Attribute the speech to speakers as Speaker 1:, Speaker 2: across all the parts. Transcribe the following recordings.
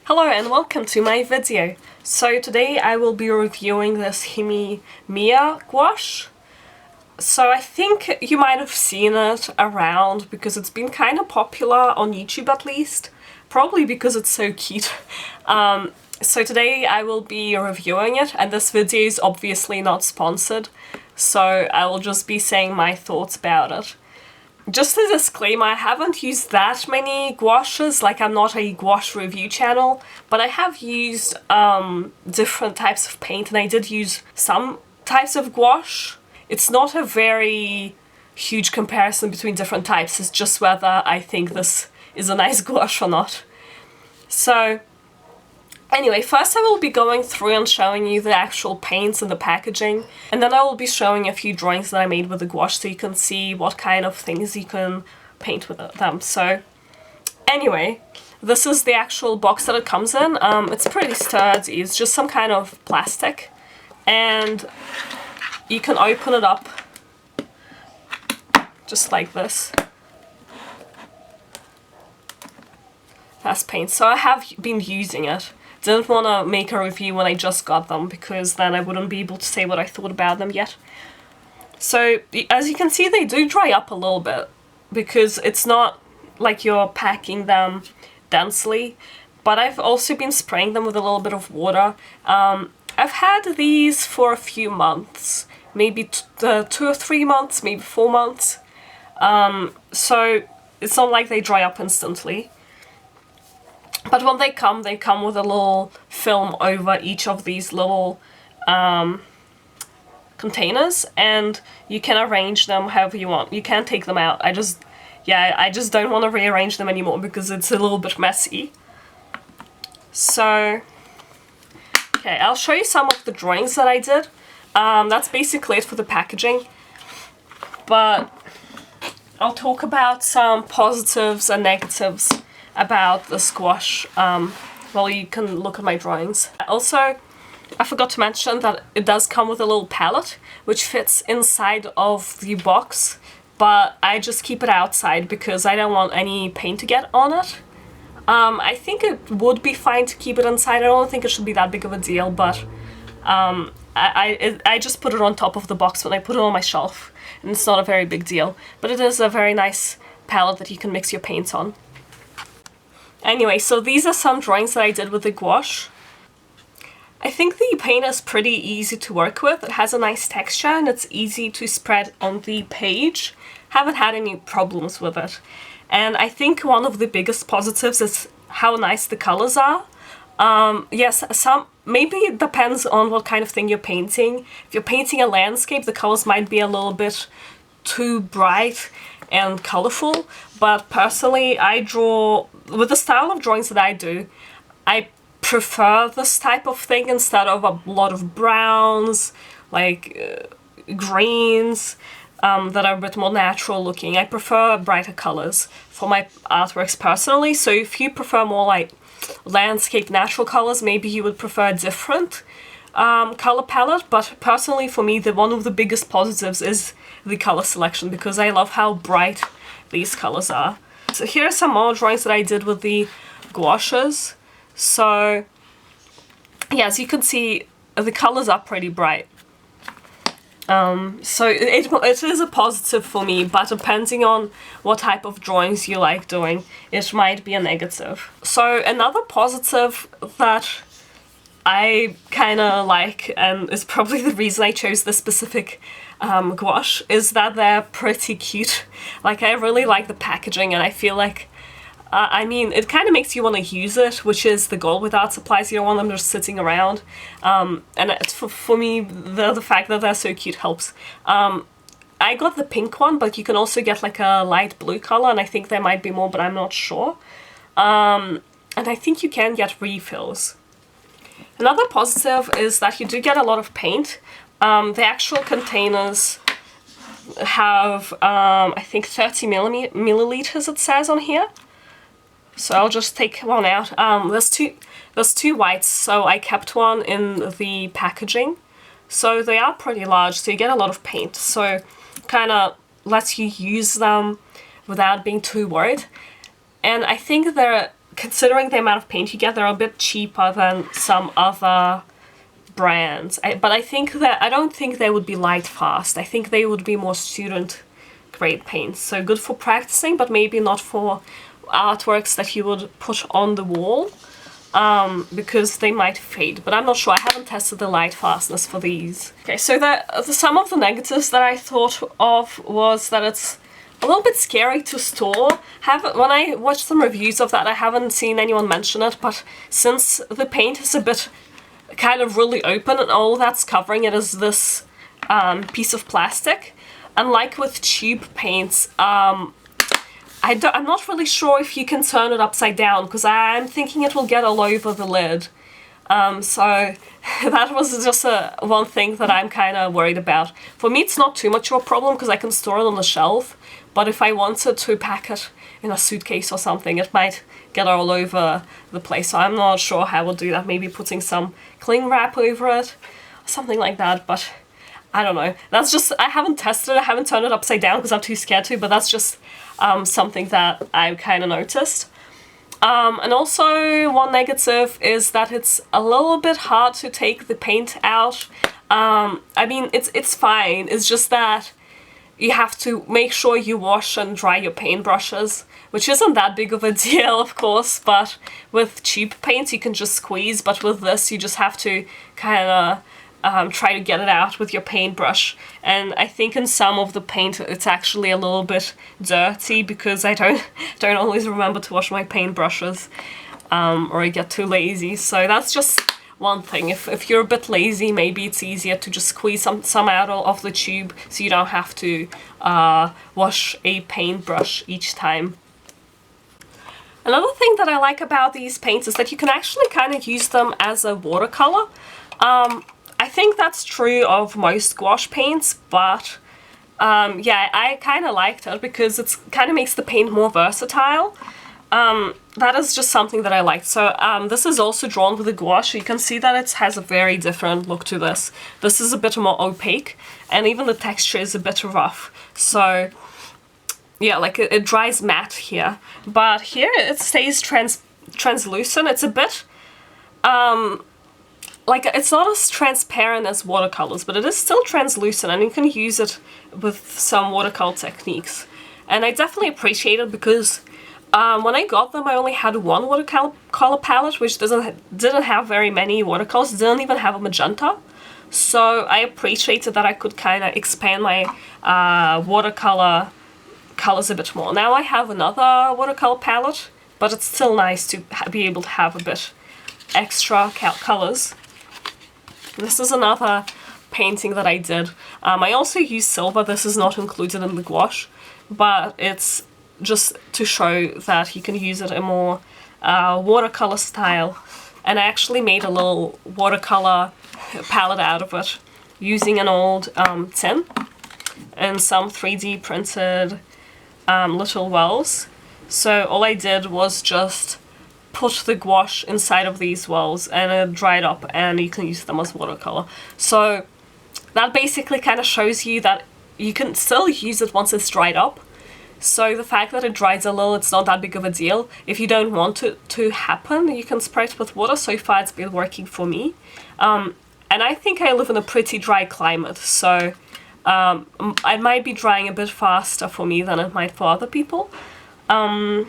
Speaker 1: Hello and welcome to my video. So today I will be reviewing this HIMI Miya gouache. So I think you might have seen it around because it's been kind of popular on YouTube at least. Probably because it's so cute. So today I will be reviewing it, and this video is obviously not sponsored, so I will just be saying my thoughts about it. Just a disclaimer, I haven't used that many gouaches, like I'm not a gouache review channel, but I have used different types of paint, and I did use some types of gouache. It's not a very huge comparison between different types, it's just whether I think this is a nice gouache or not. So anyway, first I will be going through and showing you the actual paints and the packaging, and then I will be showing a few drawings that I made with the gouache so you can see what kind of things you can paint with them. So anyway, this is the actual box that it comes in. It's pretty sturdy, it's just some kind of plastic, and you can open it up just like this. That's paint, so I have been using it. Didn't want to make a review when I just got them because then I wouldn't be able to say what I thought about them yet. So as you can see, they do dry up a little bit because it's not like you're packing them densely, but I've also been spraying them with a little bit of water. I've had these for a few months, maybe 2 or 3 months, maybe 4 months. So it's not like they dry up instantly. But when they come with a little film over each of these little containers, and you can arrange them however you want. You can take them out. I just don't want to rearrange them anymore because it's a little bit messy. So, okay, I'll show you some of the drawings that I did. That's basically it for the packaging. But I'll talk about some positives and negatives about the gouache. Well, you can look at my drawings. Also, I forgot to mention that it does come with a little palette which fits inside of the box, but I just keep it outside because I don't want any paint to get on it. I think it would be fine to keep it inside. I don't think it should be that big of a deal, but I just put it on top of the box when I put it on my shelf, and it's not a very big deal, but it is a very nice palette that you can mix your paints on. Anyway, so these are some drawings that I did with the gouache. I think the paint is pretty easy to work with. It has a nice texture and it's easy to spread on the page. Haven't had any problems with it. And I think one of the biggest positives is how nice the colors are. Yes, maybe it depends on what kind of thing you're painting. If you're painting a landscape, the colors might be a little bit too bright and colorful, but personally I draw, with the style of drawings that I do, I prefer this type of thing instead of a lot of browns, like greens, that are a bit more natural looking. I prefer brighter colors for my artworks personally, so if you prefer more like landscape natural colors, maybe you would prefer a different color palette, but personally for me one of the biggest positives is the color selection because I love how bright these colors are. So here are some more drawings that I did with the gouaches. So yeah, as you can see, the colors are pretty bright. So it is a positive for me, but depending on what type of drawings you like doing, it might be a negative. So another positive that I kind of like, and is probably the reason I chose this specific gouache, is that they're pretty cute. Like, I really like the packaging, and I feel like, I mean, it kind of makes you want to use it, which is the goal with art supplies. You don't want them just sitting around. And it's for me, the fact that they're so cute helps. I got the pink one, but you can also get like a light blue color, and I think there might be more, but I'm not sure. And I think you can get refills. Another positive is that you do get a lot of paint. The actual containers have, I think 30 milliliters it says on here. So I'll just take one out. There's two whites, so I kept one in the packaging. So they are pretty large, so you get a lot of paint. So kind of lets you use them without being too worried. And I think they're considering the amount of paint you get, they're a bit cheaper than some other brands. But I don't think they would be light fast. I think they would be more student grade paints. So good for practicing, but maybe not for artworks that you would put on the wall, because they might fade. But I'm not sure. I haven't tested the light fastness for these. Okay, so some of the negatives that I thought of was that it's a little bit scary to store. When I watched some reviews of that, I haven't seen anyone mention it, but since the paint is a bit kind of really open and all that's covering it is this piece of plastic, unlike with tube paints, I'm not really sure if you can turn it upside down, because I'm thinking it will get all over the lid. So that was just one thing that I'm kind of worried about. For me, it's not too much of a problem because I can store it on the shelf, but if I wanted to pack it in a suitcase or something, it might get all over the place. So I'm not sure how I will do that. Maybe putting some cling wrap over it, something like that, but I don't know. That's just, I haven't tested it, I haven't turned it upside down because I'm too scared to, but that's just something that I kind of noticed. And also one negative is that it's a little bit hard to take the paint out. I mean, it's fine, it's just that you have to make sure you wash and dry your paintbrushes, which isn't that big of a deal, of course, but with cheap paints you can just squeeze, but with this you just have to kind of try to get it out with your paintbrush. And I think in some of the paint it's actually a little bit dirty because I don't always remember to wash my paintbrushes, or I get too lazy. So that's just one thing. If you're a bit lazy, maybe it's easier to just squeeze some out of the tube so you don't have to wash a paintbrush each time. Another thing that I like about these paints is that you can actually kind of use them as a watercolor. I think that's true of most gouache paints, but yeah, I kind of liked it because it kind of makes the paint more versatile. That is just something that I liked. So this is also drawn with a gouache. You can see that it has a very different look to this. This is a bit more opaque, and even the texture is a bit rough. So yeah, like it dries matte here, but here it stays translucent. It's a bit like, it's not as transparent as watercolors, but it is still translucent, and you can use it with some watercolor techniques. And I definitely appreciate it because when I got them, I only had one watercolor palette, which didn't have very many watercolors. It didn't even have a magenta. So I appreciated that I could kind of expand my watercolor colors a bit more. Now I have another watercolor palette, but it's still nice to be able to have a bit extra colors. This is another painting that I did. I also used silver. This is not included in the gouache, but it's just to show that you can use it in more watercolor style. And I actually made a little watercolor palette out of it using an old tin and some 3D printed little wells. So all I did was just put the gouache inside of these wells and it dried up, and you can use them as watercolor. So that basically kind of shows you that you can still use it once it's dried up. So the fact that it dries a little, it's not that big of a deal. If you don't want it to happen, you can spray it with water. So far it's been working for me. And I think I live in a pretty dry climate, so it might be drying a bit faster for me than it might for other people. But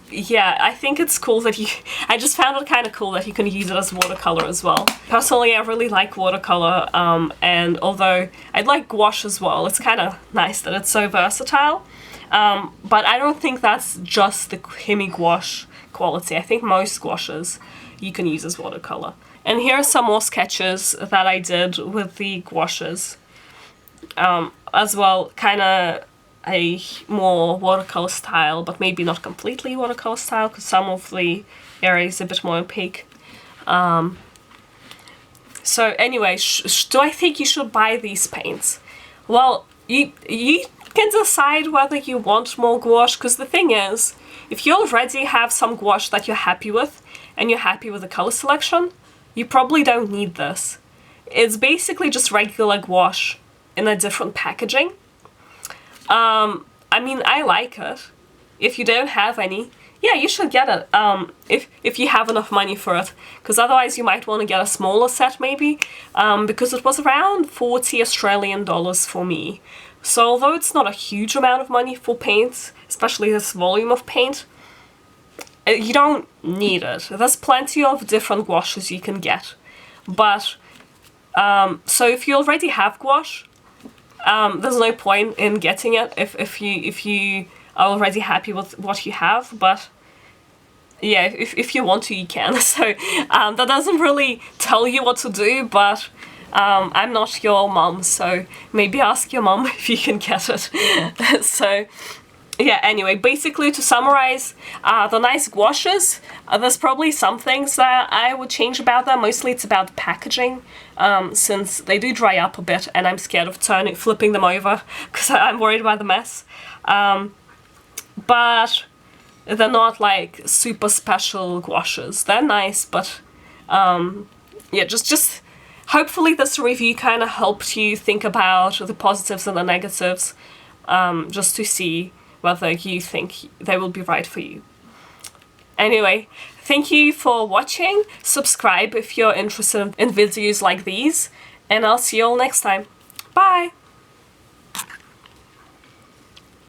Speaker 1: yeah, I think it's cool that I just found it kind of cool that you can use it as watercolor as well. Personally, I really like watercolor, and although I like gouache as well, it's kind of nice that it's so versatile. But I don't think that's just the HIMI gouache quality. I think most gouaches you can use as watercolor. And here are some more sketches that I did with the gouaches as well, kind of a more watercolor style, but maybe not completely watercolor style because some of the areas are a bit more opaque. So anyway, do I think you should buy these paints? Well, you can decide whether you want more gouache, because the thing is, if you already have some gouache that you're happy with and you're happy with the color selection, you probably don't need this. It's basically just regular gouache in a different packaging. I mean, I like it. If you don't have any, yeah, you should get it if you have enough money for it, because otherwise you might want to get a smaller set maybe, because it was around 40 Australian dollars for me. So although it's not a huge amount of money for paint, especially this volume of paint, you don't need it. There's plenty of different gouaches you can get. But, so if you already have gouache, there's no point in getting it if you are already happy with what you have. But yeah, if you want to, you can. So that doesn't really tell you what to do, but I'm not your mom, so maybe ask your mom if you can get it. So yeah, anyway, basically to summarize, the nice gouaches, there's probably some things that I would change about them. Mostly it's about packaging, since they do dry up a bit and I'm scared of flipping them over because I'm worried about the mess. But they're not like super special gouaches. They're nice, but yeah, just hopefully this review kind of helped you think about the positives and the negatives, just to see whether you think they will be right for you. Anyway, thank you for watching. Subscribe if you're interested in videos like these, and I'll see you all next time. Bye!